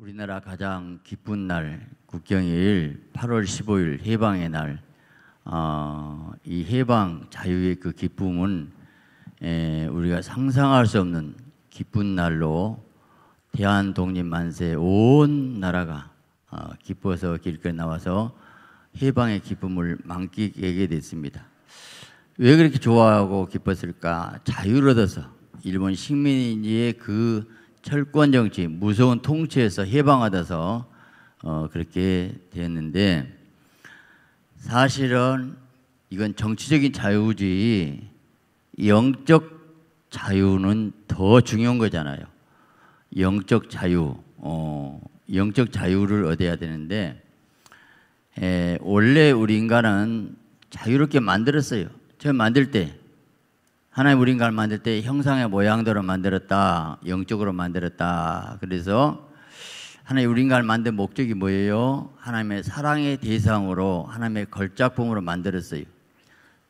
우리나라 가장 기쁜 날, 국경일 8월 15일 해방의 날, 이 해방 자유의 그 기쁨은 우리가 상상할 수 없는 기쁜 날로 대한독립 만세 온 나라가 기뻐서 길거리 나와서 해방의 기쁨을 만끽하게 됐습니다. 왜 그렇게 좋아하고 기뻤을까? 자유를 얻어서 일본 식민지의 그 철권 정치, 무서운 통치에서 해방받아서 그렇게 됐는데, 사실은 이건 정치적인 자유지 영적 자유는 더 중요한 거잖아요. 영적 자유, 영적 자유를 얻어야 되는데, 원래 우리 인간은 자유롭게 만들었어요. 처음 만들 때 하나님 우리 인간을 만들 때 형상의 모양대로 만들었다, 영적으로 만들었다. 그래서 하나님 우리 인간을 만든 목적이 뭐예요? 하나님의 사랑의 대상으로, 하나님의 걸작품으로 만들었어요.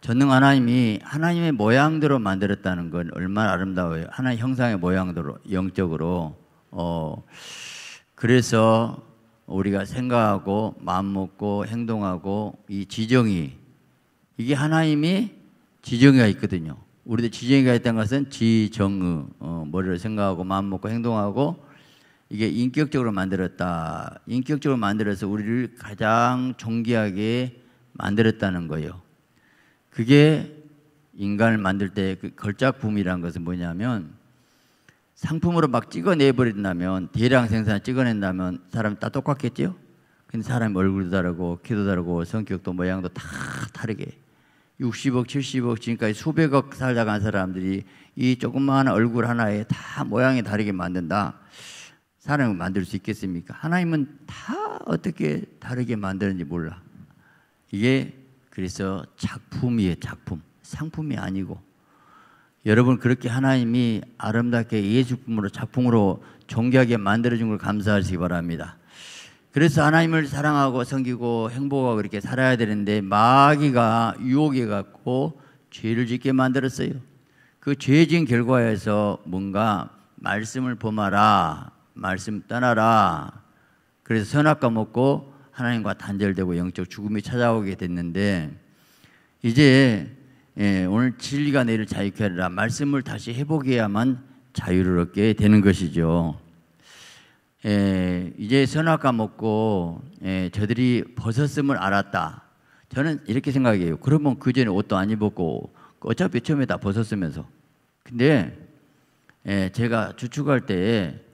전능 하나님이 하나님의 모양대로 만들었다는 건 얼마나 아름다워요. 하나님 형상의 모양대로, 영적으로. 그래서 우리가 생각하고 마음 먹고 행동하고 이 지정이, 이게 하나님이 지정이가 있거든요. 우리도 지정이가 있다는 것은 지정의, 머리를 생각하고 마음 먹고 행동하고, 이게 인격적으로 만들었다. 인격적으로 만들어서 우리를 가장 존귀하게 만들었다는 거예요. 그게 인간을 만들 때 그 걸작품이라는 것은 뭐냐면, 상품으로 막 찍어내버린다면, 대량 생산 찍어낸다면 사람이 다 똑같겠죠? 근데 사람 얼굴도 다르고 키도 다르고 성격도 모양도 다 다르게, 60억, 70억, 지금까지 수백억 살다간 사람들이 이 조그마한 얼굴 하나에 다 모양이 다르게 만든다. 사람을 만들 수 있겠습니까? 하나님은 다 어떻게 다르게 만드는지 몰라. 이게 그래서 작품이에요, 작품. 상품이 아니고. 여러분, 그렇게 하나님이 아름답게 예술품으로, 작품으로 존귀하게 만들어준 걸 감사하시기 바랍니다. 그래서 하나님을 사랑하고 섬기고 행복하고 그렇게 살아야 되는데, 마귀가 유혹해 갖고 죄를 짓게 만들었어요. 그 죄진 결과에서 뭔가 말씀을 범하라, 말씀 떠나라. 그래서 선악과 먹고 하나님과 단절되고 영적 죽음이 찾아오게 됐는데, 이제 오늘 진리가 너희를 자유케 하리라, 말씀을 다시 회복해야만 자유를 얻게 되는 것이죠. 이제 선악과 먹고 저들이 벗었음을 알았다. 저는 이렇게 생각해요. 그러면 그 전에 옷도 안 입었고 어차피 처음에 다 벗었으면서. 근데 제가 주축할 때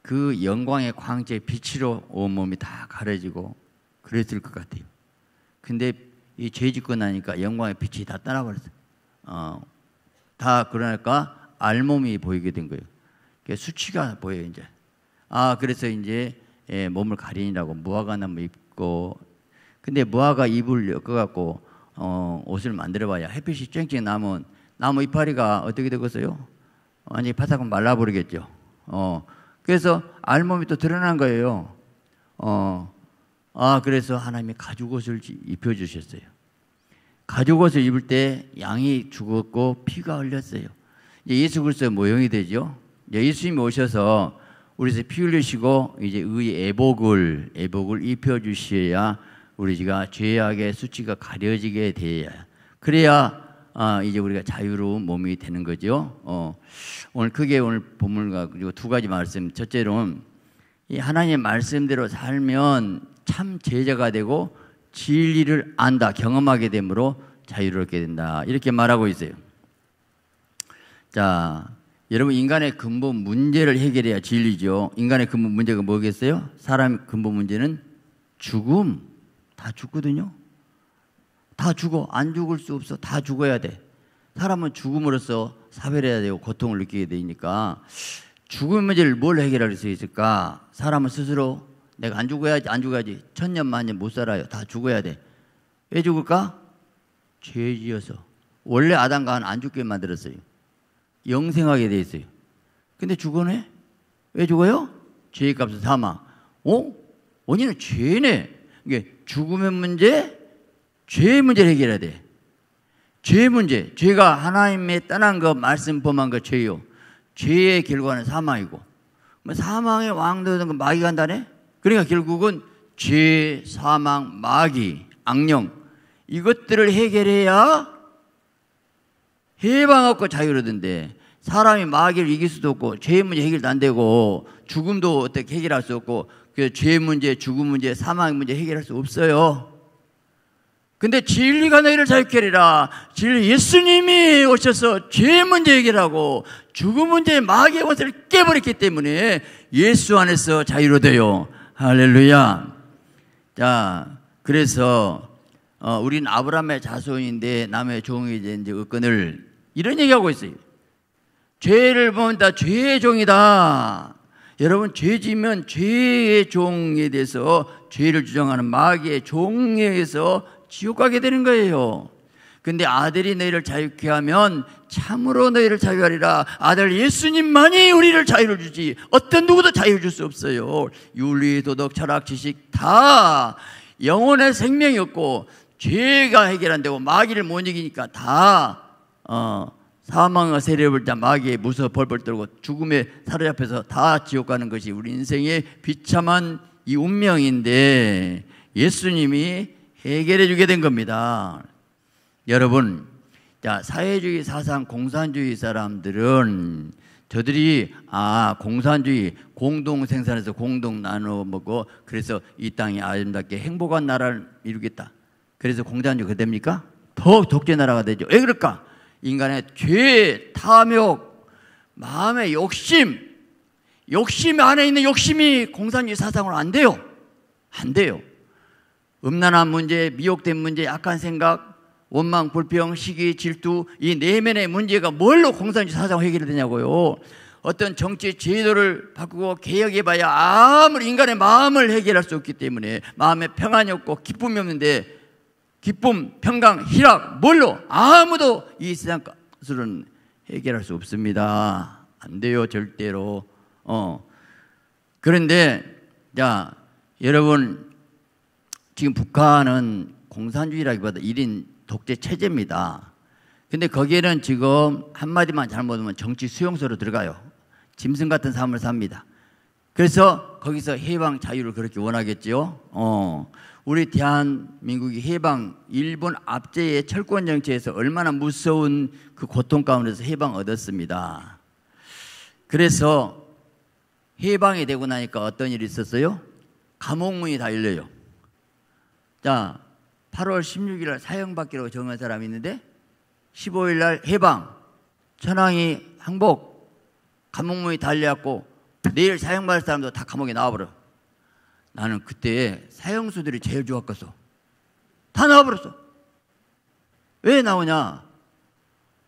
그 영광의 광채 빛으로 온몸이 다 가려지고 그랬을 것 같아요. 근데 이 죄 짓고 나니까 영광의 빛이 다 떠나버렸어요. 다 그러니까 알몸이 보이게 된 거예요. 수치가 보여요, 이제. 그래서 이제 몸을 가리느라고 무화과 나무 입고, 근데 무화과 잎을 엮어갖고 옷을 만들어봐야 햇빛이 쨍쨍 나면 나무 이파리가 어떻게 되겠어요? 완전히 바삭하면 말라버리겠죠. 그래서 알몸이 또 드러난 거예요. 그래서 하나님이 가죽옷을 입혀주셨어요. 가죽옷을 입을 때 양이 죽었고 피가 흘렸어요. 이제 예수 그리스도의 모형이 되죠. 이제 예수님이 오셔서 우리에서 피 흘리시고 이제 의의 애복을 입혀주셔야 우리가 죄악의 수치가 가려지게 돼야, 그래야 이제 우리가 자유로운 몸이 되는 거죠. 오늘 크게 오늘 본문과 그리고 두 가지 말씀. 첫째로는 이 하나님의 말씀대로 살면 참 제자가 되고 진리를 안다, 경험하게 되므로 자유를 얻게 된다, 이렇게 말하고 있어요. 자, 여러분, 인간의 근본 문제를 해결해야 진리죠. 인간의 근본 문제가 뭐겠어요? 사람의 근본 문제는 죽음. 다 죽거든요. 다 죽어. 안 죽을 수 없어. 다 죽어야 돼. 사람은 죽음으로써 사별해야 되고 고통을 느끼게 되니까, 죽음의 문제를 뭘 해결할 수 있을까? 사람은 스스로 내가 안 죽어야지. 천년 만년 못 살아요. 다 죽어야 돼. 왜 죽을까? 죄 지어서. 원래 아담과 하와는 안 죽게 만들었어요. 영생하게 돼 있어요. 근데 죽어네? 왜 죽어요? 죄의 값은 사망. 원인은 죄네. 이게 죽음의 문제, 죄의 문제를 해결해야 돼. 죄의 문제, 죄가 하나님의 떠난 것, 말씀 범한 것 죄요. 죄의 결과는 사망이고, 뭐 사망의 왕도는 그 마귀가 한다네? 그러니까 결국은 죄, 사망, 마귀, 악령 이것들을 해결해야 해방 없고 자유를 얻는데 사람이 마귀를 이길 수도 없고 죄의 문제 해결도 안 되고 죽음도 어떻게 해결할 수 없고 그 죄의 문제, 죽음 문제, 사망의 문제 해결할 수 없어요. 근데 진리가 너희를 자유케 하리라. 진리 예수님이 오셔서 죄의 문제 해결하고 죽음 문제 마귀의 원수를 깨버렸기 때문에 예수 안에서 자유로 돼요. 할렐루야. 자, 그래서 우리는 아브라함의 자손인데 남의 종이 이제 의건을 이런 얘기하고 있어요. 죄를 보면 다 죄의 종이다. 여러분 죄 지면 죄의 종에 대해서 죄를 주장하는 마귀의 종에 의해서 지옥 가게 되는 거예요. 근데 아들이 너희를 자유케 하면 참으로 너희를 자유하리라. 아들 예수님만이 우리를 자유를 주지 어떤 누구도 자유를 줄 수 없어요. 윤리, 도덕, 철학, 지식 다 영혼의 생명이 없고 죄가 해결 안 되고 마귀를 못 이기니까 다 사망과 세력을 다 마귀에 무서워 벌벌 떨고 죽음에 사로잡혀서 다 지옥 가는 것이 우리 인생의 비참한 이 운명인데 예수님이 해결해 주게 된 겁니다. 여러분, 자, 사회주의 사상, 공산주의 사람들은 저들이 공산주의 공동 생산해서 공동 나눠 먹고 그래서 이 땅이 아름답게 행복한 나라를 이루겠다. 그래서 공산주의가 됩니까? 더 독재 나라가 되죠. 왜 그럴까? 인간의 죄, 탐욕, 마음의 욕심 안에 있는 욕심이 공산주의 사상으로 안 돼요. 안 돼요. 음란한 문제, 미혹된 문제, 악한 생각, 원망, 불평, 시기, 질투 이 내면의 문제가 뭘로 공산주의 사상으로 해결이 되냐고요. 어떤 정치 제도를 바꾸고 개혁해봐야 아무리 인간의 마음을 해결할 수 없기 때문에 마음에 평안이 없고 기쁨이 없는데 기쁨, 평강, 희락 뭘로 아무도 이 세상 것으로는 해결할 수 없습니다. 안 돼요 절대로. 그런데 자 여러분 지금 북한은 공산주의라기보다 1인 독재 체제입니다. 근데 거기에는 지금 한마디만 잘못하면 정치 수용소로 들어가요. 짐승 같은 삶을 삽니다. 그래서 거기서 해방 자유를 그렇게 원하겠죠. 우리 대한민국이 해방 일본 압제의 철권 정치에서 얼마나 무서운 그 고통 가운데서 해방 얻었습니다. 그래서 해방이 되고 나니까 어떤 일이 있었어요? 감옥문이 다 열려요. 자, 8월 16일 날 사형받기로 정한 사람이 있는데 15일 날 해방, 천황이 항복, 감옥문이 달려갖고 내일 사형받을 사람도 다 감옥에 나와버려. 나는 그때 사형수들이 제일 좋았겠어. 다 나와버렸어. 왜 나오냐?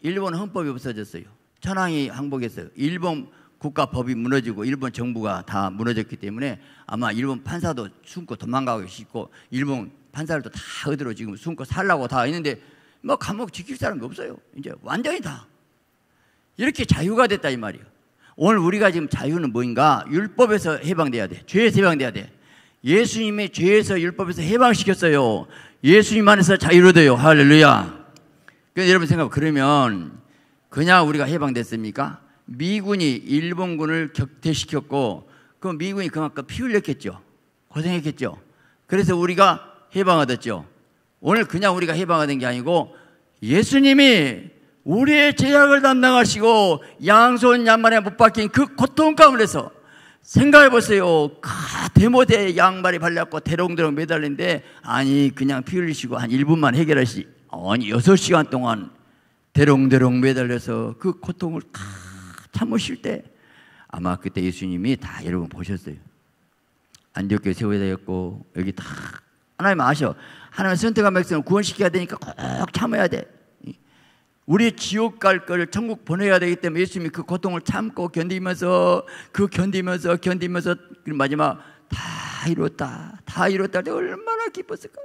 일본 헌법이 없어졌어요. 천황이 항복했어요. 일본 국가법이 무너지고 일본 정부가 다 무너졌기 때문에 아마 일본 판사도 숨고 도망가고 싶고 일본 판사들도 다 어디로 지금 숨고 살라고 다 있는데 뭐 감옥 지킬 사람이 없어요. 이제 완전히 다 이렇게 자유가 됐다 이 말이에요. 오늘 우리가 지금 자유는 뭐인가? 율법에서 해방돼야 돼. 죄에서 해방돼야 돼. 예수님이 죄에서 율법에서 해방시켰어요. 예수님 안에서 자유로 돼요. 할렐루야. 그래서 여러분 생각 그러면 그냥 우리가 해방됐습니까? 미군이 일본군을 격퇴시켰고 그 미군이 그만큼 피 흘렸겠죠. 고생했겠죠. 그래서 우리가 해방 얻었죠. 오늘 그냥 우리가 해방 얻은 게 아니고 예수님이 우리의 죄악을 담당하시고 양손 양말에 못 박힌 그 고통 가운데서 생각해 보세요. 대못에 양말이 발렸고 대롱대롱 매달린데 아니 그냥 피 흘리시고 한 1분만 해결하시 아니 6시간 동안 대롱대롱 매달려서 그 고통을 참으실 때 아마 그때 예수님이 다 여러분 보셨어요. 안디옥교에 세워야 되겠고 여기 다 하나님 아셔. 하나님 선택한 백성을 구원시켜야 되니까 꼭 참아야 돼. 우리 지옥 갈 걸 천국 보내야 되기 때문에 예수님이 그 고통을 참고 견디면서 마지막 다 이뤘다 얼마나 기뻤을까.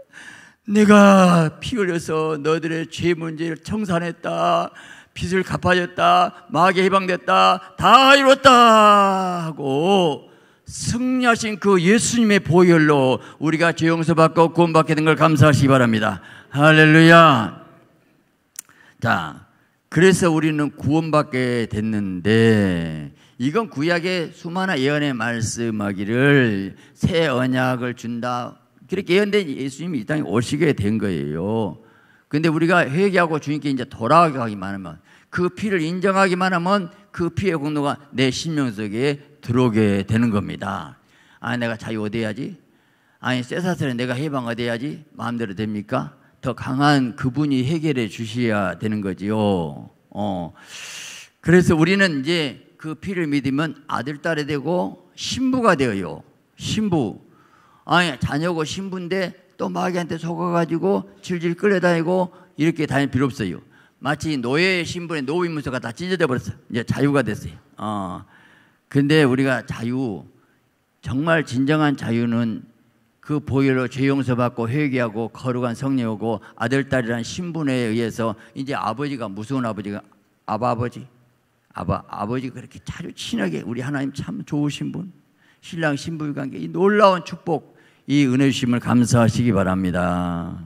내가 피 흘려서 너들의 죄 문제를 청산했다, 빚을 갚아줬다, 마귀에 해방됐다, 다 이뤘다 하고 승리하신 그 예수님의 보혈로 우리가 죄 용서받고 구원받게 된 걸 감사하시기 바랍니다. 할렐루야. 자, 그래서 우리는 구원받게 됐는데, 이건 구약의 수많은 예언의 말씀하기를 새 언약을 준다, 그렇게 예언된 예수님이 이 땅에 오시게 된 거예요. 근데 우리가 회개하고 주님께 이제 돌아가기만 하면, 그 피를 인정하기만 하면 그 피의 공로가 내 심령 속에 들어오게 되는 겁니다. 아, 내가 자유 얻어야지, 아니 쇠사슬에 내가 해방 얻어야지, 마음대로 됩니까? 더 강한 그분이 해결해 주셔야 되는 거지요. 그래서 우리는 이제 그 피를 믿으면 아들, 딸이 되고 신부가 되어요. 신부. 아니, 자녀고 신부인데 또 마귀한테 속아가지고 질질 끌려다니고 이렇게 다닐 필요 없어요. 마치 노예의 신분의 노비문서가 다 찢어져 버렸어요. 이제 자유가 됐어요. 근데 우리가 자유, 정말 진정한 자유는 그 보혈로 죄 용서받고 회개하고 거룩한 성령 오고 아들, 딸이라는 신분에 의해서 이제 아버지가, 무서운 아버지가 아버지가 그렇게 자주 친하게, 우리 하나님 참 좋으신 분, 신랑 신부의 관계, 이 놀라운 축복, 이 은혜 주심을 감사하시기 바랍니다.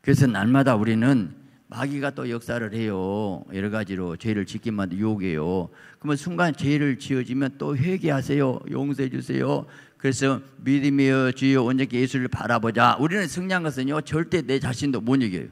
그래서 날마다 우리는 마귀가 또 역사를 해요. 여러 가지로 죄를 짓기만 유혹해요. 그러면 순간 죄를 지어지면 또 회개하세요. 용서해 주세요. 그래서 믿음이여 주여 온전히 예수를 바라보자. 우리는 승리한 것은요, 절대 내 자신도 못 이겨요.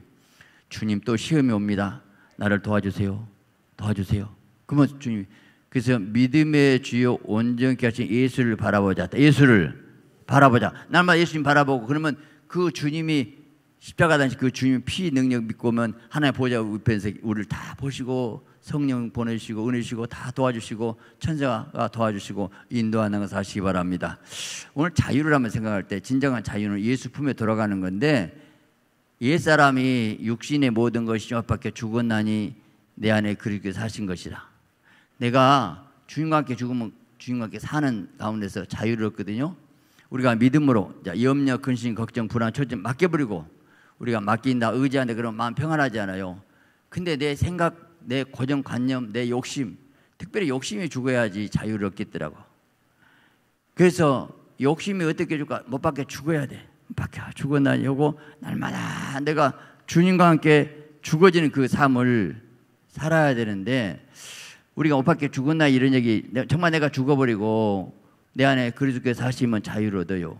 주님, 또 시험이 옵니다. 나를 도와주세요. 도와주세요. 그러면 주님, 그래서 믿음의 주여 온전히 하신 예수를 바라보자. 예수를 바라보자. 날마다 예수님 바라보고, 그러면 그 주님이 십자가 단식, 그 주님 피 능력 믿고 오면 하나님 보좌 우편에서 우리를 다 보시고 성령 보내주시고 은혜 주시고 다 도와주시고 천사가 도와주시고 인도하는 것을 하시기 바랍니다. 오늘 자유를 한번 생각할 때 진정한 자유는 예수 품에 들어가는 건데, 옛사람이 육신의 모든 것이 저밖에 죽었나니 내 안에 그렇게 사신 것이라. 내가 주님과 함께 죽으면 주님과 함께 사는 가운데서 자유를 얻거든요. 우리가 믿음으로 염려, 근심, 걱정, 불안, 초점 맡겨버리고 우리가 맡긴다, 의지한다 그러면 마음 평안하지 않아요. 근데 내 생각, 내 고정관념, 내 욕심, 특별히 욕심이 죽어야지 자유를 얻겠더라고. 그래서 욕심이 어떻게 줄까? 못 밖에 죽어야 돼. 못 밖에 죽었나니 하고 날마다 내가 주님과 함께 죽어지는 그 삶을 살아야 되는데, 우리가 못 밖에 죽었나 이런 얘기, 정말 내가 죽어버리고 내 안에 그리스도께서 사시면 자유를 얻어요.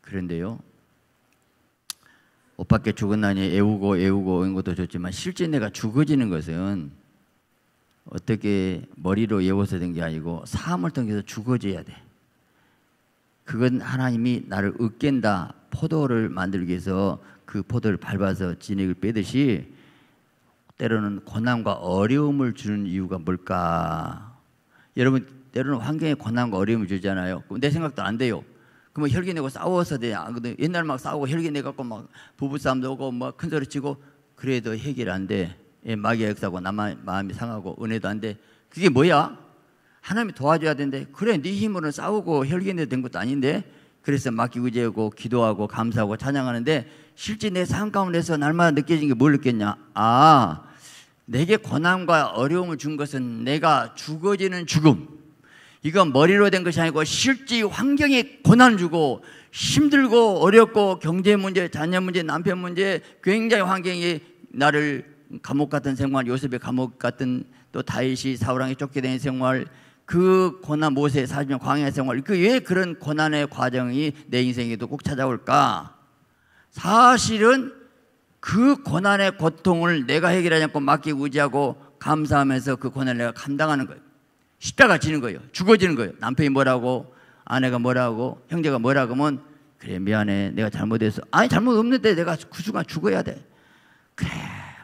그런데요, 옷 밖에 죽었나니 애우고 이런 것도 좋지만 실제 내가 죽어지는 것은 어떻게 머리로 외워서 된 게 아니고 삶을 통해서 죽어져야 돼. 그건 하나님이 나를 으깬다, 포도를 만들기 위해서 그 포도를 밟아서 진액을 빼듯이 때로는 고난과 어려움을 주는 이유가 뭘까? 여러분, 때로는 환경에 고난과 어려움을 주잖아요. 그럼 내 생각도 안 돼요. 그러면 혈기 내고 싸워서 돼. 옛날 막 싸우고 혈기 내갖고 막 부부싸움도 오고 막 큰소리 치고 그래도 해결 안 돼. 마귀의 역사고 나만 마음이 상하고 은혜도 안 돼. 그게 뭐야? 하나님이 도와줘야 되는데, 그래 네 힘으로는 싸우고 혈기 내도 된 것도 아닌데, 그래서 맡기고 의지하고 기도하고 감사하고 찬양하는데, 실제 내 삶 가운데서 날마다 느껴진 게 뭘 느꼈냐? 아, 내게 고난과 어려움을 준 것은 내가 죽어지는 죽음, 이건 머리로 된 것이 아니고 실제 환경에 고난을 주고 힘들고 어렵고 경제 문제, 자녀 문제, 남편 문제, 굉장히 환경이 나를 감옥 같은 생활, 요셉의 감옥 같은, 또 다윗이 사울왕에 쫓겨다니는 생활, 그 고난, 모세 40년 광야 생활, 왜 그런 고난의 과정이 내 인생에도 꼭 찾아올까? 사실은 그 고난의 고통을 내가 해결하지 않고 맡기고 의지하고 감사하면서 그 고난을 내가 감당하는 거예요. 십자가 지는 거예요. 죽어지는 거예요. 남편이 뭐라고, 아내가 뭐라고, 형제가 뭐라고 하면, 그래 미안해, 내가 잘못했어. 아니 잘못 없는데 내가 그 순간 죽어야 돼. 그래.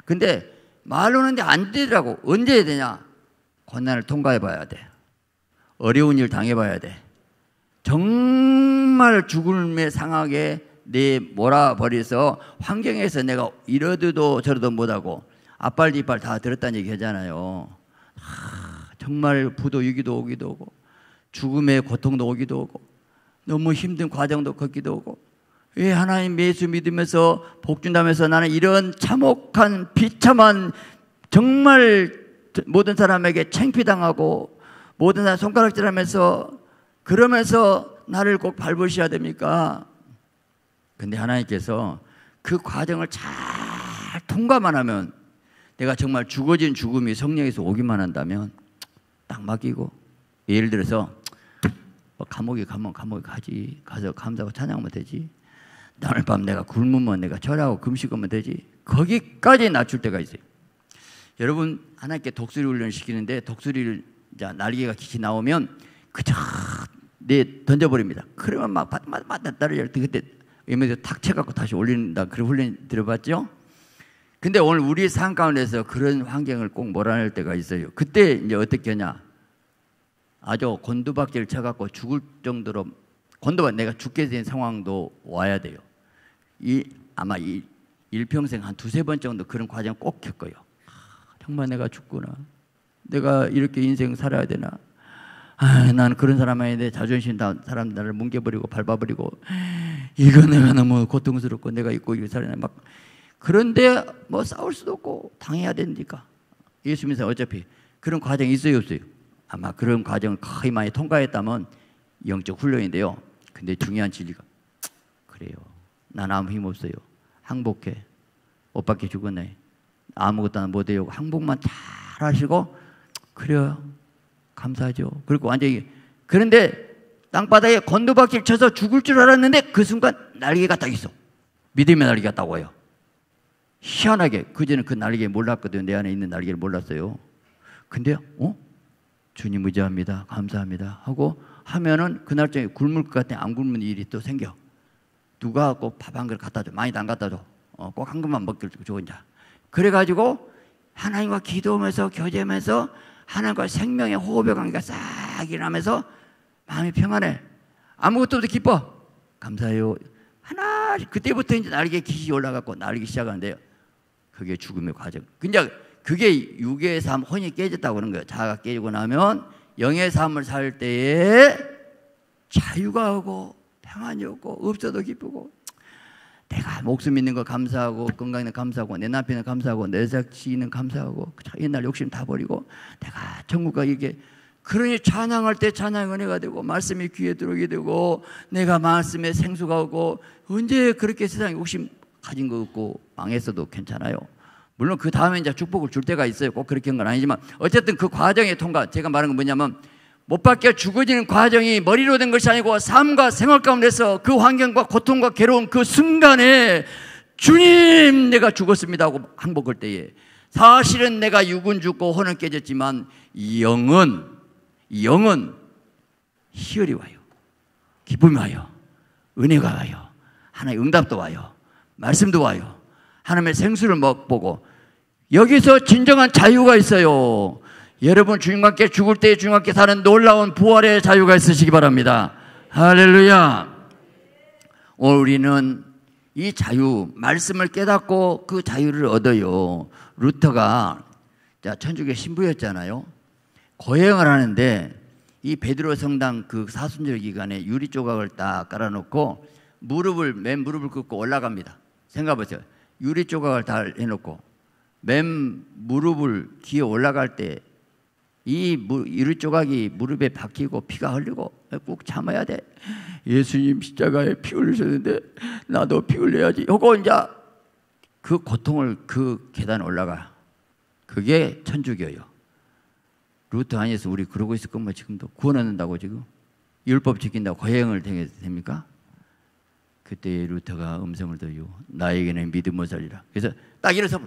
근데 말로는 안 되더라고. 언제 해야 되냐? 고난을 통과해 봐야 돼. 어려운 일 당해봐야 돼. 정말 죽음의 상하게 내 몰아버려서 환경에서 내가 이러도 저러도 못하고 앞발 뒷발 다 들었다는 얘기 하잖아요. 정말 부도 위기도 오기도 오고 죽음의 고통도 오기도 오고 너무 힘든 과정도 걷기도 오고, 왜 하나님 예수 믿으면서 복 준다면서 나는 이런 참혹한 비참한, 정말 모든 사람에게 창피당하고 모든 사람 손가락질하면서 그러면서 나를 꼭 밟으셔야 됩니까? 근데 하나님께서 그 과정을 잘 통과만 하면 내가 정말 죽어진 죽음이 성령에서 오기만 한다면 딱 맡기고, 예를 들어서 감옥에 가면 감옥에 가지, 가서 감사하고 찬양하면 되지, 오늘 밤 내가 굶으면 내가 절하고 금식하면 되지, 거기까지 낮출 때가 있어요. 여러분, 하나님께 독수리 훈련을 시키는데 독수리를 이제 날개가 기치 나오면 그저 던져버립니다. 그러면 막 떨어질 때 그때 에면서 탁 쳐갖고 다시 올린다, 그런 훈련 들어봤죠? 근데 오늘 우리 삶 가운데서 그런 환경을 꼭 몰아낼 때가 있어요. 그때 이제 어떻게 하냐? 아주 곤두박질을 쳐갖고 죽을 정도로 내가 죽게 된 상황도 와야 돼요. 아마 일평생 한 두세 번 정도 그런 과정 꼭 겪어요. 정말 내가 죽구나. 내가 이렇게 인생 살아야 되나? 나는 그런 사람 아닌데 자존심 다 사람 나를 뭉개버리고 밟아버리고, 이거 내가 너무 고통스럽고 내가 있고 이렇게 살아야 막. 그런데 뭐 싸울 수도 없고 당해야 되니까. 예수 믿으면 어차피 그런 과정이 있어요, 없어요? 아마 그런 과정을 거의 많이 통과했다면 영적 훈련인데요. 근데 중요한 진리가, 그래요, 난 아무 힘 없어요, 항복해, 옷밖에 죽었네, 아무것도 못해요, 항복만 잘 하시고, 그래요, 감사하죠. 그리고 완전히, 그런데 땅바닥에 곤두박질 쳐서 죽을 줄 알았는데 그 순간 날개가 딱 있어. 믿음의 날개가 딱 와요. 희한하게 그전에 그 날개 몰랐거든요. 내 안에 있는 날개를 몰랐어요. 근데 주님 의지합니다, 감사합니다 하고 하면은 그날 저녁에 굶을 것 같아. 안 굶는 일이 또 생겨. 누가 꼭 밥 한 그릇 갖다 줘. 많이도 안 갖다 줘. 꼭 한 그릇만 먹길 좋은 자. 그래가지고 하나님과 기도하면서 교제하면서 하나님과 생명의 호흡의 관계가 싹 일어나면서 마음이 평안해. 아무것도 없이 기뻐. 감사해요. 하나, 그때부터 이제 날개 기시 올라갔고 날기 시작하는데요. 그게 죽음의 과정. 근데 그게 육의 삶, 혼이 깨졌다고 그러는 거예요. 자아가 깨지고 나면 영의 삶을 살 때에 자유가 오고 평안이 오고 없어도 기쁘고, 내가 목숨 있는 거 감사하고 건강에 감사하고 내 남편은 감사하고 내 자식은 감사하고 옛날 욕심 다 버리고 내가 천국가 이게, 그러니 찬양할 때 찬양의 은혜가 되고 말씀이 귀에 들어오게 되고 내가 말씀에 생수가 오고, 언제 그렇게 세상에 욕심 가진 거 없고 망했어도 괜찮아요. 물론 그 다음에 이제 축복을 줄 때가 있어요. 꼭 그렇게 한 건 아니지만 어쨌든 그 과정의 통과, 제가 말하는 건 뭐냐면 못 박혀 죽어지는 과정이 머리로 된 것이 아니고 삶과 생활 가운데서 그 환경과 고통과 괴로운 그 순간에 주님 내가 죽었습니다 하고 항복할 때에 사실은 내가 육은 죽고 혼은 깨졌지만 영은 희열이 와요. 기쁨이 와요. 은혜가 와요. 하나님의 응답도 와요. 말씀도 와요. 하나님의 생수를 먹보고 여기서 진정한 자유가 있어요. 여러분 주님과 함께 죽을 때 주님과 함께 사는 놀라운 부활의 자유가 있으시기 바랍니다. 할렐루야. 오늘 우리는 이 자유, 말씀을 깨닫고 그 자유를 얻어요. 루터가 천주교 신부였잖아요. 고행을 하는데 이 베드로 성당 그 사순절 기간에 유리 조각을 딱 깔아놓고 맨 무릎을 꿇고 올라갑니다. 생각해보세요. 유리 조각을 다 해놓고 맨 무릎을 기어 올라갈 때 이 유리 조각이 무릎에 박히고 피가 흘리고 꾹 참아야 돼. 예수님 십자가에 피 흘리셨는데 나도 피 흘려야지. 하고 이제 그 고통을 그 계단 올라가. 그게 천주교예요. 루터 안에서 우리 그러고 있을 거면 지금도 구원 얻는다고 지금 율법 지킨다고 고행을 됩니까? 그때 루터가 음성을 들어요. 나에게는 믿음을 살리라. 그래서 딱 일어서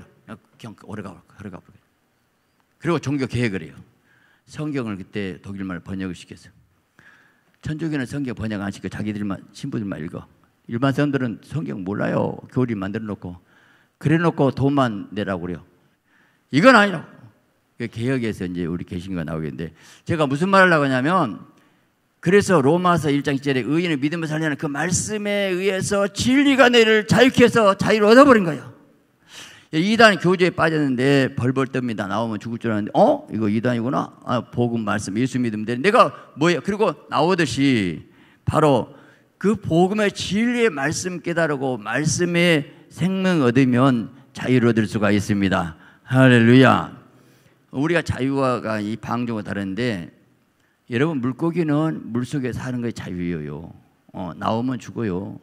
그냥 오래가. 그리고 종교 개혁을 해요. 성경을 그때 독일말 번역을 시켰어요. 천주교는 성경 번역 안 시켜. 자기들만 신부들만 읽어. 일반 사람들은 성경 몰라요. 교리 만들어 놓고 그래 놓고 돈만 내라고 그래요. 이건 아니라고. 개혁에서 이제 우리 개신교가 나오겠는데, 제가 무슨 말을 하려고 하냐면, 그래서 로마서 1장 1절에 의인의 믿음을 살리는 그 말씀에 의해서 진리가 너희를 자유케 해서 자유를 얻어버린 거예요. 이단 교제에 빠졌는데 벌벌 떱니다. 나오면 죽을 줄 알았는데 이거 이단이구나. 복음 말씀 예수 믿으면 돼. 내가 뭐예요? 그리고 나오듯이 바로 그 복음의 진리의 말씀 깨달고 말씀의 생명 얻으면 자유를 얻을 수가 있습니다. 할렐루야. 우리가 자유와 이 방종과 다른데, 여러분 물고기는 물속에 사는 게 자유예요. 나오면 죽어요.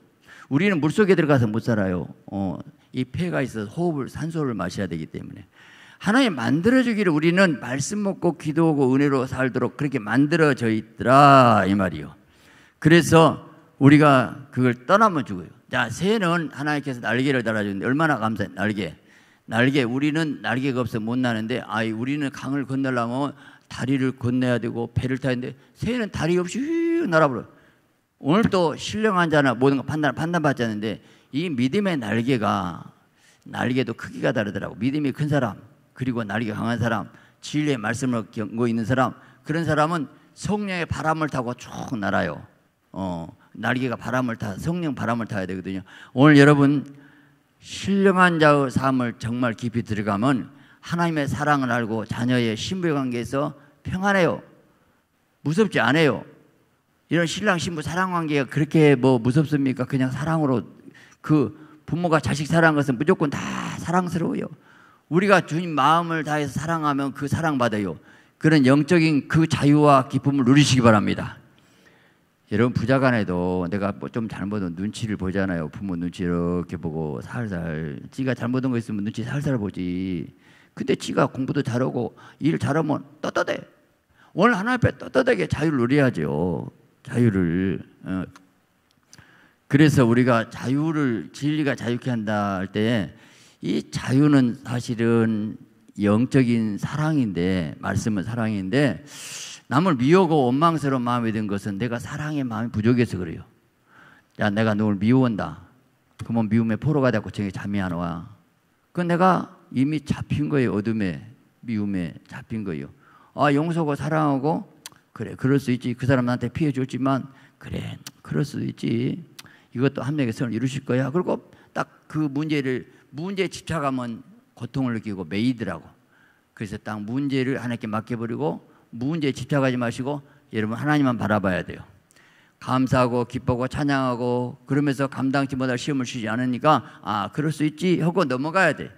우리는 물속에 들어가서 못 살아요. 이 폐가 있어서 산소를 마셔야 되기 때문에. 하나님 만들어주기를 우리는 말씀 먹고 기도하고 은혜로 살도록 그렇게 만들어져 있더라 이 말이요. 그래서 우리가 그걸 떠나면 죽어요. 자, 새는 하나님께서 날개를 달아주는데 얼마나 감사해. 날개 우리는 날개가 없어 못 나는데 우리는 강을 건너려면 다리를 건너야 되고 배를 타야 되는데 새는 다리 없이 휙 날아버려. 오늘 또 신령한 자나 모든 거 판단받지 않는데 이 믿음의 날개도 크기가 다르더라고. 믿음이 큰 사람 그리고 날개가 강한 사람 진리의 말씀을 겪고 있는 사람 그런 사람은 성령의 바람을 타고 쭉 날아요. 날개가 성령 바람을 타야 되거든요. 오늘 여러분 신령한 자의 삶을 정말 깊이 들어가면 하나님의 사랑을 알고 자녀의 신부의 관계에서 평안해요. 무섭지 않아요. 이런 신랑 신부 사랑 관계가 그렇게 무섭습니까? 그냥 사랑으로 그 부모가 자식 사랑하는 것은 무조건 다 사랑스러워요. 우리가 주님 마음을 다해서 사랑하면 그 사랑받아요. 그런 영적인 그 자유와 기쁨을 누리시기 바랍니다. 여러분 부자간에도 내가 좀 잘못한 눈치를 보잖아요. 부모 눈치 이렇게 보고 살살 지가 잘못한 거 있으면 눈치 살살 보지. 근데 지가 공부도 잘하고 일 잘하면 떳떳해. 오늘 하나님 앞에 떳떳하게 자유를 누려야죠. 자유를. 그래서 우리가 자유를 진리가 자유케 한다 할 때 이 자유는 사실은 영적인 사랑인데 말씀은 사랑인데 남을 미워하고 원망스러운 마음이 든 것은 내가 사랑의 마음이 부족해서 그래요. 야, 내가 너를 미워한다. 그러면 미움의 포로가 되고 정에 잠이 안 와. 그건 내가 이미 잡힌 거예요. 어둠에 미움에 잡힌 거예요. 용서하고 사랑하고 그래 그럴 수 있지. 그 사람 나한테 피해 줬지만 그래 그럴 수도 있지. 이것도 하나님의 선을 이루실 거야. 그리고 딱 그 문제에 집착하면 고통을 느끼고 매이더라고. 그래서 딱 문제를 하나님께 맡겨버리고 문제에 집착하지 마시고 여러분 하나님만 바라봐야 돼요. 감사하고 기쁘고 찬양하고 그러면서 감당치 못할 시험을 주지 않으니까 그럴 수 있지 하고 넘어가야 돼.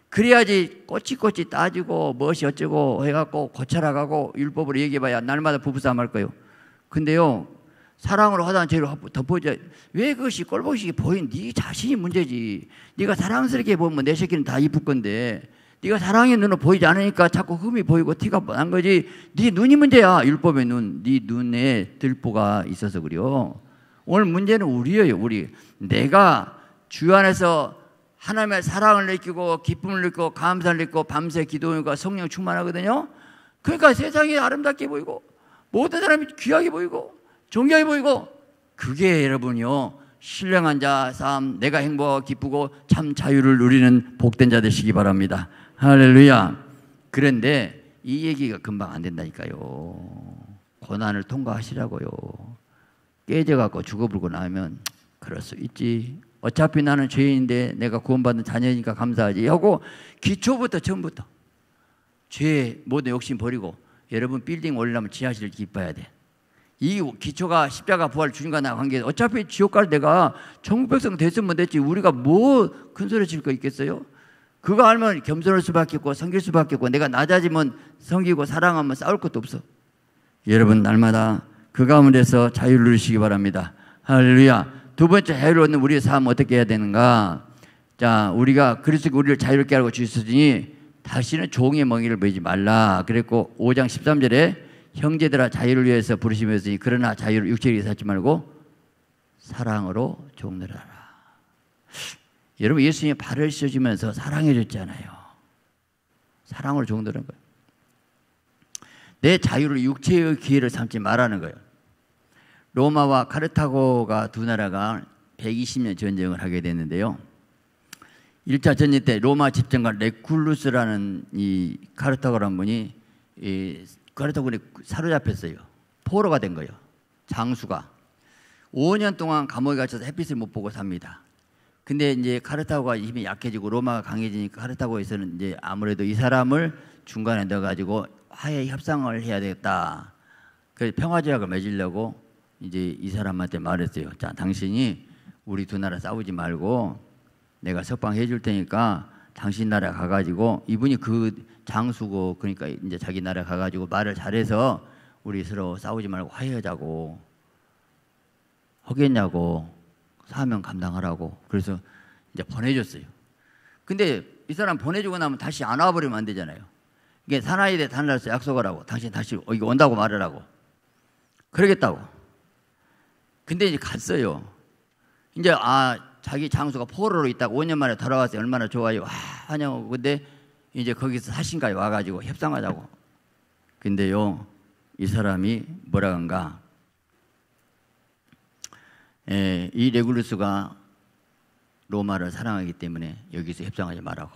그래야지 꼬치꼬치 따지고 무엇이 어쩌고 해갖고 고찰하고 율법으로 얘기해봐야 날마다 부부싸움 할 거예요. 근데요 사랑으로 하다는 죄를 덮어줘야 왜 그것이 꼴보기 보인 네 자신이 문제지. 네가 사랑스럽게 보면 내 새끼는 다 이쁠 건데 네가 사랑의 눈으로 보이지 않으니까 자꾸 흠이 보이고 티가 난 거지. 네 눈이 문제야. 율법의 눈. 네 눈에 들보가 있어서 그래요. 오늘 문제는 우리예요. 우리. 내가 주 안에서 하나님의 사랑을 느끼고 기쁨을 느끼고 감사를 느끼고 밤새 기도하니까 성령 충만하거든요. 그러니까 세상이 아름답게 보이고 모든 사람이 귀하게 보이고 존귀하게 보이고 그게 여러분이요 신령한 자 삶 내가 행복하고 기쁘고 참 자유를 누리는 복된 자 되시기 바랍니다. 할렐루야. 그런데 이 얘기가 금방 안 된다니까요. 고난을 통과하시라고요. 깨져갖고 죽어불고 나면 그럴 수 있지. 어차피 나는 죄인인데 내가 구원받은 자녀니까 감사하지 하고 기초부터 처음부터 죄 모든 욕심 버리고 여러분 빌딩 올리려면 지하실을 기뻐야 돼. 이 기초가 십자가 부활 주님과 나 관계 어차피 지옥 갈 내가 천국 백성 됐으면 됐지 우리가 뭐 큰소리 칠 거 있겠어요? 그거 알면 겸손할 수밖에 없고 섬길 수밖에 없고 내가 낮아지면 섬기고 사랑하면 싸울 것도 없어. 여러분 날마다 그 가운데서 자유를 누리시기 바랍니다. 할렐루야. 두 번째 자유를 얻는 우리의 삶은 어떻게 해야 되는가? 자, 우리가 그리스도가 우리를 자유롭게 하고 주셨으니 다시는 종의 멍에를 매지 말라. 그랬고 5장 13절에 형제들아 자유를 위해서 부르시면서 그러나 자유를 육체에 의해 삼지 말고 사랑으로 종들하라. 여러분 예수님이 발을 씻어주면서 사랑해 줬잖아요. 사랑으로 종들은 거예요. 내 자유를 육체의 기회를 삼지 말라는 거예요. 로마와 카르타고가 두 나라가 120년 전쟁을 하게 됐는데요. 1차 전쟁 때 로마 집정관 레쿨루스라는 이 카르타고라는 분이 카르타고에 사로잡혔어요. 포로가 된 거예요. 장수가 5년 동안 감옥에 갇혀서 햇빛을 못 보고 삽니다. 근데 이제 카르타고가 힘이 약해지고 로마가 강해지니까 카르타고에서는 이제 아무래도 이 사람을 중간에 넣어가지고 화해 협상을 해야 되겠다. 그래서 평화조약을 맺으려고 이제 이 사람한테 말했어요. 자, 당신이 우리 두 나라 싸우지 말고 내가 석방해 줄 테니까 당신 나라 가가지고 이분이 그 장수고 그러니까 이제 자기 나라 가가지고 말을 잘해서 우리 서로 싸우지 말고 화해하자고 하겠냐고 사명 감당하라고 그래서 이제 보내줬어요. 근데 이 사람 보내주고 나면 다시 안 와버리면 안 되잖아요. 이게 사나이대 단날에서 약속을 하고 당신 다시 여기 온다고 말을 하고 그러겠다고. 근데 이제 갔어요. 이제 자기 장수가 포로로 있다가 5년 만에 돌아왔어요. 얼마나 좋아요. 환영하고. 근데 이제 거기서 사신가에 와가지고 협상하자고. 근데요, 이 사람이 뭐라 한가? 이 레굴루스가 로마를 사랑하기 때문에 여기서 협상하지 말라고.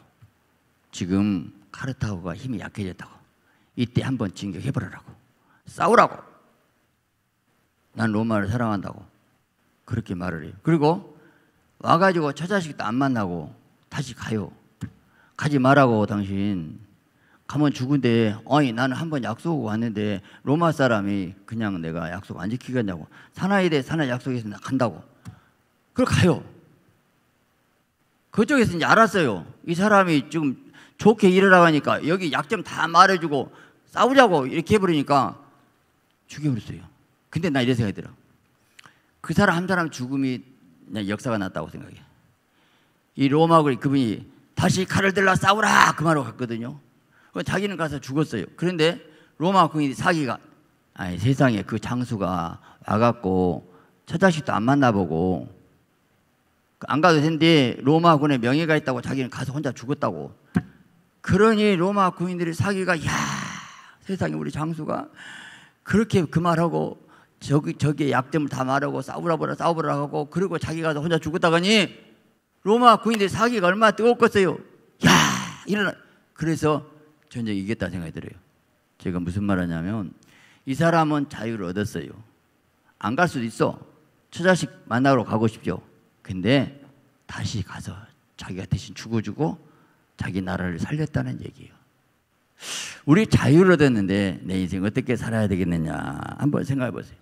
지금 카르타고가 힘이 약해졌다고. 이때 한번 진격해버리라고. 싸우라고. 난 로마를 사랑한다고. 그렇게 말을 해요. 그리고 와가지고 처자식도 안 만나고 다시 가요. 가지 말라고. 당신 가면 죽은데 나는 한번 약속하고 왔는데 로마 사람이 그냥 내가 약속 안 지키겠냐고. 사나이 대 사나이 약속해서 나 간다고. 그걸 가요. 그쪽에서 이제 알았어요. 이 사람이 지금 좋게 일하라고 하니까 여기 약점 다 말해주고 싸우자고 이렇게 해버리니까 죽여버렸어요. 근데 나 이런 생각이 들어. 그 사람 한 사람 죽음이 그냥 역사가 났다고 생각해. 이 로마군이 그분이 다시 칼을 들라 싸우라 그 말로 갔거든요. 자기는 가서 죽었어요. 그런데 로마 군인이 사기가 세상에 그 장수가 와갖고 처자식도 안 만나보고 안 가도 된데 로마군에 명예가 있다고 자기는 가서 혼자 죽었다고. 그러니 로마 군인들이 사기가 세상에 우리 장수가 그렇게 그 말하고 저기에 약점을 다 말하고 싸우라 하고 그리고 자기가 가서 혼자 죽었다가니 로마 군인들이 사기가 얼마나 뜨겁겠어요. 일어나. 그래서 전쟁이 이겼다 생각이 들어요. 제가 무슨 말 하냐면 이 사람은 자유를 얻었어요. 안 갈 수도 있어. 처자식 만나러 가고 싶죠. 근데 다시 가서 자기가 대신 죽어주고 자기 나라를 살렸다는 얘기예요. 우리 자유를 얻었는데 내 인생 어떻게 살아야 되겠느냐 한번 생각해 보세요.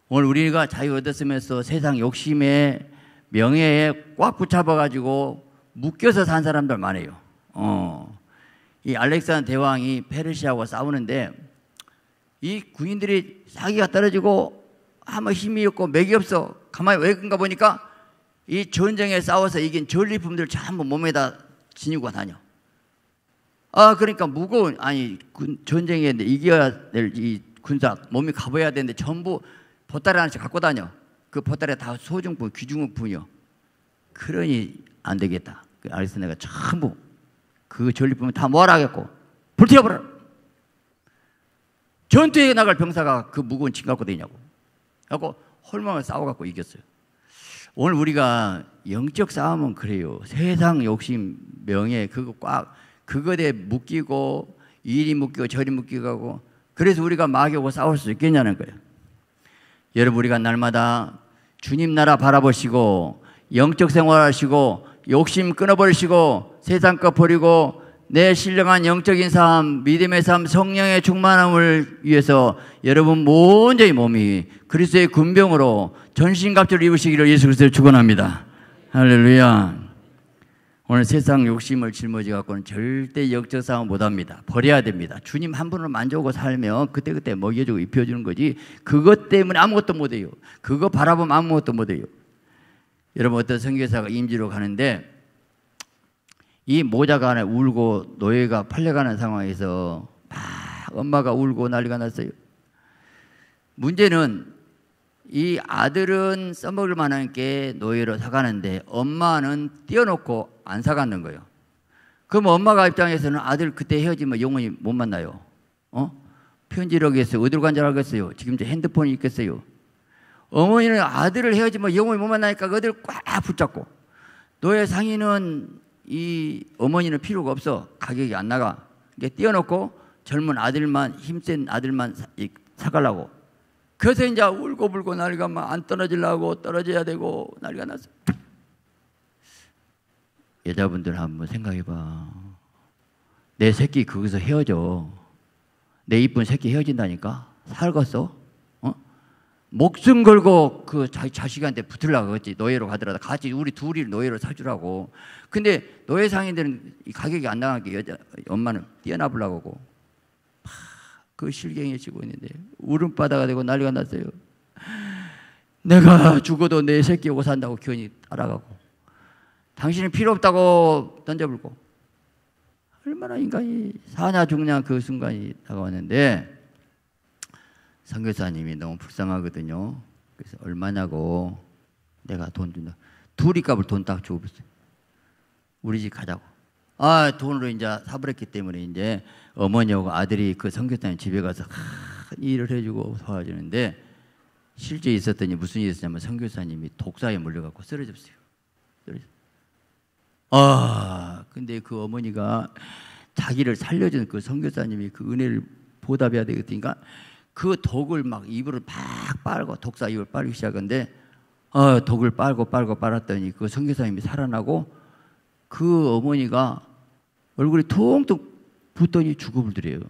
오늘 우리가 자유 얻었으면서 세상 욕심에 명예에 꽉 붙잡아가지고 묶여서 산 사람들 많아요. 이 알렉산더 대왕이 페르시아하고 싸우는데 이 군인들이 사기가 떨어지고 아무 힘이 없고 맥이 없어. 가만히 왜 그런가 보니까 이 전쟁에 싸워서 이긴 전리품들 전부 몸에다 지니고 다녀. 그러니까 무거운 전쟁에 이겨야 될 이 군사 몸이 가봐야 되는데 전부 보따리 하나씩 갖고 다녀. 그 보따리에 다 소중품, 귀중품이요. 그러니 안 되겠다. 그 알렉산더가 전부 그 전리품을 다 모아라겠고 불태워버려. 전투에 나갈 병사가 그 무거운 짐 갖고 다니냐고. 갖고 홀망을 싸워갖고 이겼어요. 오늘 우리가 영적 싸움은 그래요. 세상 욕심, 명예 그거 꽉 그거에 묶이고 이리 묶이고 저리 묶이고 하고 그래서 우리가 마귀하고 싸울 수 있겠냐는 거예요. 여러분 우리가 날마다 주님 나라 바라보시고 영적 생활하시고 욕심 끊어버리시고 세상 것 버리고 내 신령한 영적인 삶, 믿음의 삶, 성령의 충만함을 위해서 여러분 온전히 몸이 그리스도의 군병으로 전신갑주를 입으시기를 예수 그리스도를 축원합니다. 할렐루야. 오늘 세상 욕심을 짊어지 갖고는 절대 영적 싸움 못합니다. 버려야 됩니다. 주님 한 분을 만져오고 살면 그때그때 먹여주고 입혀주는 거지 그것 때문에 아무것도 못해요. 그거 바라보면 아무것도 못해요. 여러분 어떤 선교사가 임지로 가는데 이 모자가 하나 울고 노예가 팔려가는 상황에서 막 엄마가 울고 난리가 났어요. 문제는 이 아들은 써먹을 만한 게 노예로 사가는데 엄마는 띄워놓고 안 사가는 거예요. 그럼 엄마가 입장에서는 아들 그때 헤어지면 영원히 못 만나요. 편지를 하겠어요. 어디로 간 줄 알겠어요. 지금 이제 핸드폰이 있겠어요. 어머니는 아들을 헤어지면 영원히 못 만나니까 그 아들을 꽉 붙잡고 노예 상인은 이 어머니는 필요가 없어. 가격이 안 나가. 이게 띄워놓고 젊은 아들만 힘센 아들만 사가려고. 그래서 이제 울고불고 난리가 막 안 떨어지려고 떨어져야 되고 난리가 났어. 여자분들 한번 생각해봐. 내 새끼 거기서 헤어져. 내 이쁜 새끼 헤어진다니까. 살겠어? 목숨 걸고 그 자식한테 붙으려고 그랬지. 노예로 가더라도 같이 우리 둘이 노예로 사주라고. 근데 노예 상인들은 가격이 안 나가게 여자 엄마는 뛰어나보려고 하고 그 실갱이에 지고 있는데 울음바다가 되고 난리가 났어요. 내가 죽어도 내 새끼 오고 산다고 괜히 따라가고 당신은 필요 없다고 던져불고. 얼마나 인간이 사냐 죽냐 그 순간이 다가왔는데 선교사님이 너무 불쌍하거든요. 그래서 얼마냐고, 내가 돈 준다. 둘이 값을 돈 딱 주고 있어요. 우리 집 가자고. 돈으로 이제 사버렸기 때문에 이제 어머니하고 아들이 그 선교사님 집에 가서 일을 해주고 도와주는데, 실제 있었더니 무슨 일이 있었냐면 선교사님이 독사에 물려갖고 쓰러졌어요. 근데 그 어머니가 자기를 살려준 그 선교사님이 그 은혜를 보답해야 되겠으니까 그 독을 막 입으로 팍 빨고, 독사 입을 빨기 시작하는데 독을 빨았더니 그 선교사님이 살아나고 그 어머니가 얼굴이 퉁퉁 붓더니 죽음을 들여요.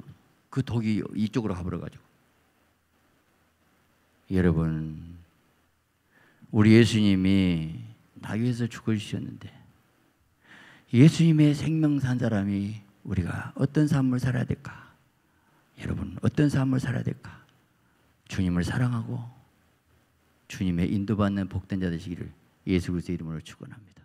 그 독이 이쪽으로 가버려가지고. 여러분, 우리 예수님이 나 위해서 죽어주셨는데 예수님의 생명 산 사람이 우리가 어떤 삶을 살아야 될까? 여러분, 어떤 삶을 살아야 될까? 주님을 사랑하고 주님의 인도받는 복된 자 되시기를 예수 그리스도의 이름으로 축원합니다.